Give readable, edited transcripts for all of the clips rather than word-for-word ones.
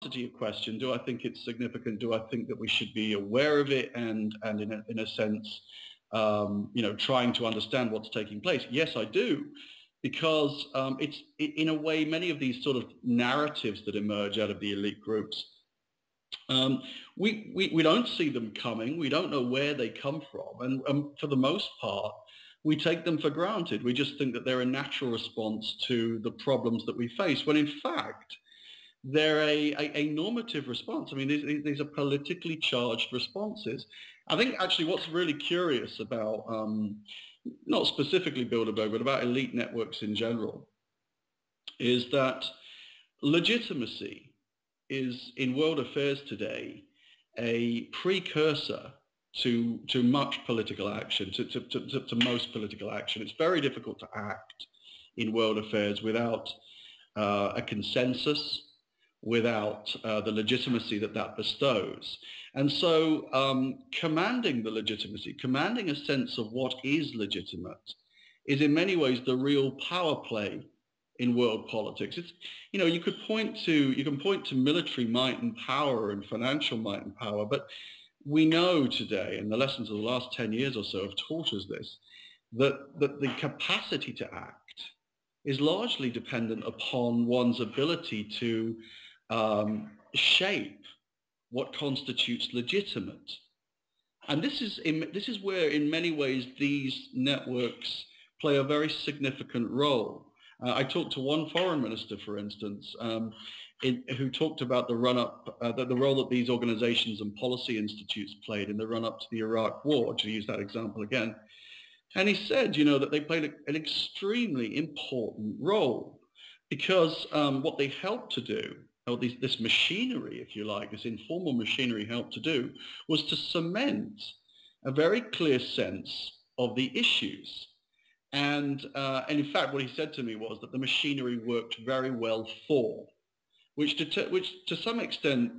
to your question, do I think it's significant? Do I think that we should be aware of it and in a sense, trying to understand what's taking place? Yes, I do, because it's in a way many of these sort of narratives that emerge out of the elite groups. We don't see them coming. We don't know where they come from, and for the most part, we take them for granted. We just think that they're a natural response to the problems that we face, when in fact, they're a normative response. I mean, these are politically charged responses. I think actually what's really curious about, not specifically Bilderberg, but about elite networks in general, is that legitimacy is, in world affairs today, a precursor to much political action, to most political action. It's very difficult to act in world affairs without a consensus, without the legitimacy that bestows. And so commanding the legitimacy, commanding a sense of what is legitimate, is in many ways the real power play in world politics. It's, you can point to military might and power and financial might and power, but we know today, and the lessons of the last 10 years or so have taught us this, that the capacity to act is largely dependent upon one's ability to shape what constitutes legitimate. And this is where, in many ways, these networks play a very significant role. I talked to one foreign minister, for instance, who talked about the run-up, the role that these organizations and policy institutes played in the run-up to the Iraq War, to use that example again. And he said, that they played an extremely important role, because what they helped to do, or this machinery, if you like, this informal machinery helped to do, was to cement a very clear sense of the issues. And in fact, what he said to me was that the machinery worked very well for, which to some extent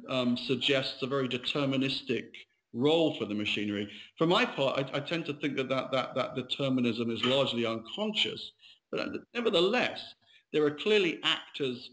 suggests a very deterministic role for the machinery. For my part, I tend to think that determinism is largely unconscious, but nevertheless, there are clearly actors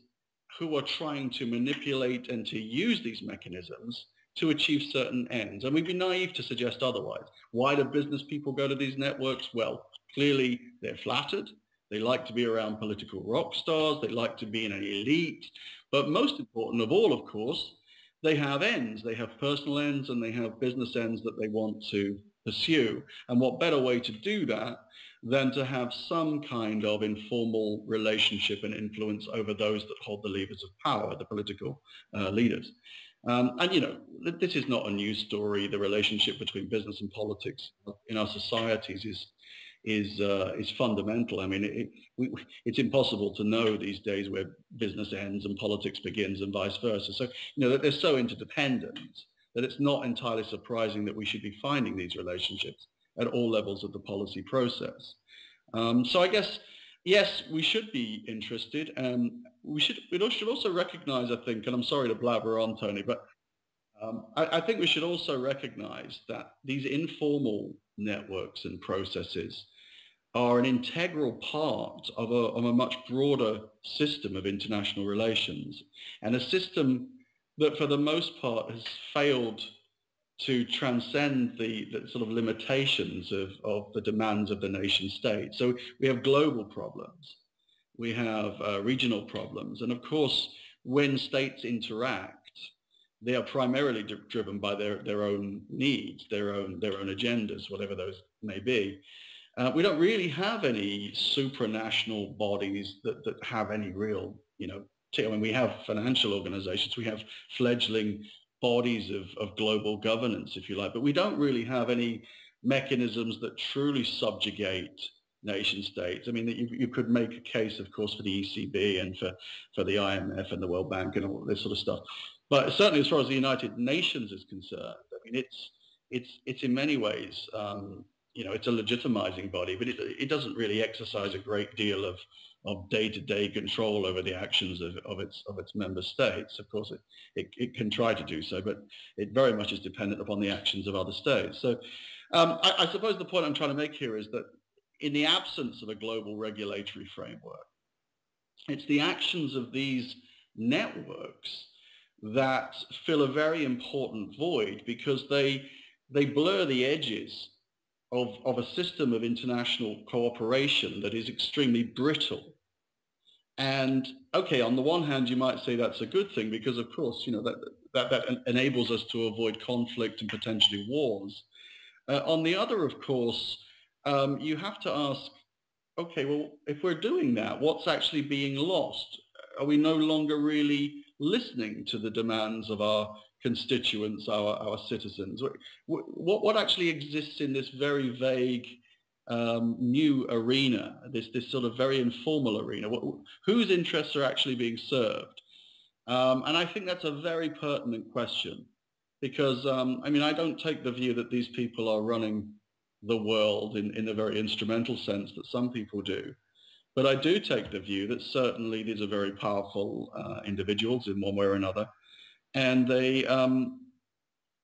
who are trying to manipulate and to use these mechanisms to achieve certain ends. And we'd be naive to suggest otherwise. Why do business people go to these networks? Well, clearly they're flattered. They like to be around political rock stars. They like to be in an elite. But most important of all, of course, they have ends. They have personal ends and they have business ends that they want to pursue. And what better way to do that than to have some kind of informal relationship and influence over those that hold the levers of power, the political leaders. And this is not a news story. The relationship between business and politics in our societies is fundamental. I mean, it's impossible to know these days where business ends and politics begins and vice versa. So, that they're so interdependent that it's not entirely surprising that we should be finding these relationships at all levels of the policy process. So I guess, yes, we should be interested, and we should also recognize, I think, and I'm sorry to blabber on, Tony, but I think we should also recognize that these informal networks and processes are an integral part of a much broader system of international relations, and a system that for the most part has failed to transcend the sort of limitations of the demands of the nation state. So we have global problems, we have regional problems, and of course, when states interact, they are primarily driven by their own needs, their own agendas, whatever those may be. We don't really have any supranational bodies that have any real, I mean, we have financial organizations, we have fledgling bodies of global governance, if you like, but we don't really have any mechanisms that truly subjugate nation states. I mean, you could make a case, of course, for the ECB and for the IMF and the World Bank and all this sort of stuff. But certainly as far as the United Nations is concerned, I mean, it's in many ways, it's a legitimizing body, but it doesn't really exercise a great deal of day-to-day control over the actions of its member states. Of course, it can try to do so, but it very much is dependent upon the actions of other states. So I suppose the point I'm trying to make here is that in the absence of a global regulatory framework, it's the actions of these networks that fill a very important void because they blur the edges of a system of international cooperation that is extremely brittle. And okay, on the one hand, you might say that's a good thing because, of course, that enables us to avoid conflict and potentially wars. On the other, of course, you have to ask, okay, well, if we're doing that, what's actually being lost? Are we no longer really listening to the demands of our constituents, our citizens? What actually exists in this very vague new arena, this sort of very informal arena? Whose interests are actually being served? And I think that's a very pertinent question because, I mean, I don't take the view that these people are running the world in a very instrumental sense that some people do. But I do take the view that certainly these are very powerful individuals in one way or another. And they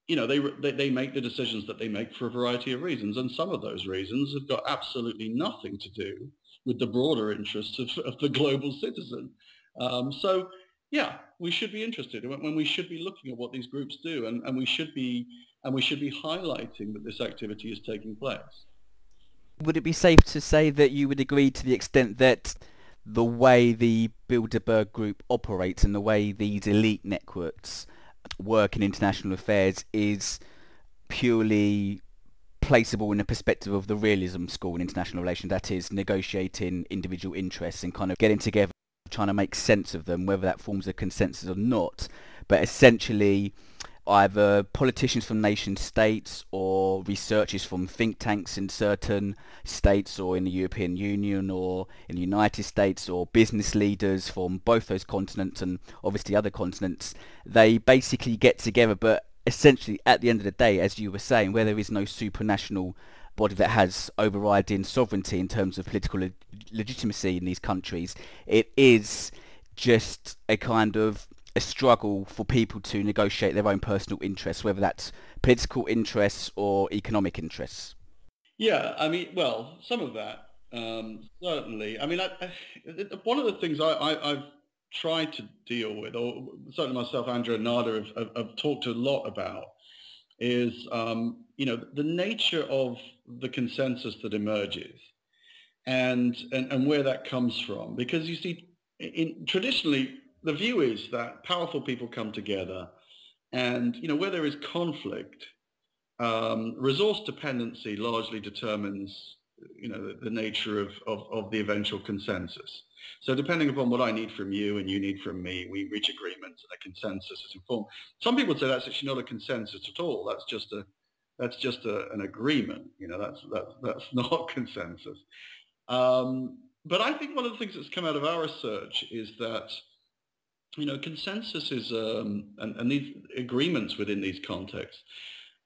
make the decisions that they make for a variety of reasons. And some of those reasons have got absolutely nothing to do with the broader interests of the global citizen. So, yeah, we should be interested when we should be looking at what these groups do, and we should be highlighting that this activity is taking place. Would it be safe to say that you would agree to the extent that the way the Bilderberg group operates and the way these elite networks work in international affairs is purely placeable in the perspective of the realism school in international relations, that is negotiating individual interests and kind of getting together, trying to make sense of them, whether that forms a consensus or not, but essentially either politicians from nation states or researchers from think tanks in certain states or in the European Union or in the United States or business leaders from both those continents and obviously other continents, they basically get together, but essentially at the end of the day, as you were saying, where there is no supranational body that has overriding sovereignty in terms of political legitimacy in these countries, it is just a kind of a struggle for people to negotiate their own personal interests, whether that's political interests or economic interests. Yeah, I mean, well, some of that, certainly. I mean, one of the things I've tried to deal with, or certainly myself, Andrew and Nada have talked a lot about, is, the nature of the consensus that emerges and where that comes from. Because you see, traditionally, the view is that powerful people come together and, where there is conflict, resource dependency largely determines, the nature of the eventual consensus. So depending upon what I need from you and you need from me, we reach agreements and a consensus is informed. Some people say that's actually not a consensus at all. That's just an agreement. That's not consensus. But I think one of the things that's come out of our research is that consensus is, and these agreements within these contexts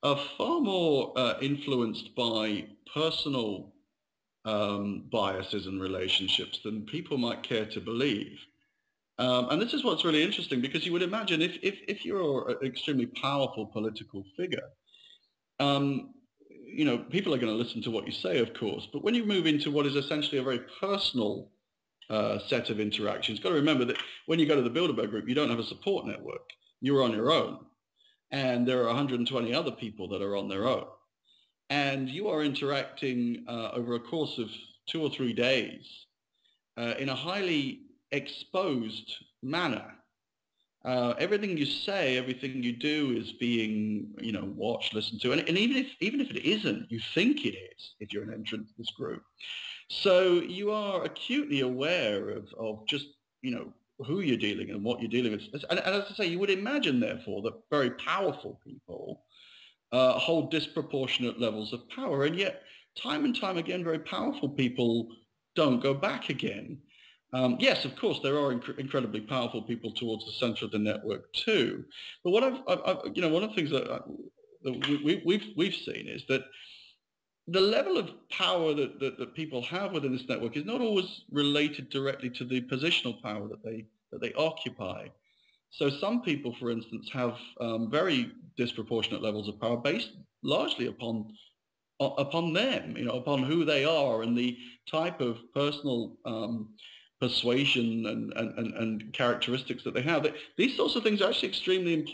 are far more influenced by personal biases and relationships than people might care to believe. And this is what's really interesting, because you would imagine if you're an extremely powerful political figure, people are going to listen to what you say, of course, but when you move into what is essentially a very personal set of interactions. Got to remember that when you go to the Bilderberg group, you don't have a support network. You're on your own. And there are 120 other people that are on their own. And you are interacting over a course of 2 or 3 days in a highly exposed manner. Everything you say, everything you do is being, watched, listened to. And even if it isn't, you think it is if you're an entrant to this group. So you are acutely aware of just, who you're dealing and what you're dealing with. And as I say, you would imagine, therefore, that very powerful people hold disproportionate levels of power. And yet, time and time again, very powerful people don't go back again. Yes, of course, there are incredibly powerful people towards the center of the network too. But what one of the things that we've seen is that the level of power that people have within this network is not always related directly to the positional power that they occupy. So some people, for instance, have very disproportionate levels of power based largely upon them, upon who they are and the type of personal persuasion and characteristics that they have. These sorts of things are actually extremely important.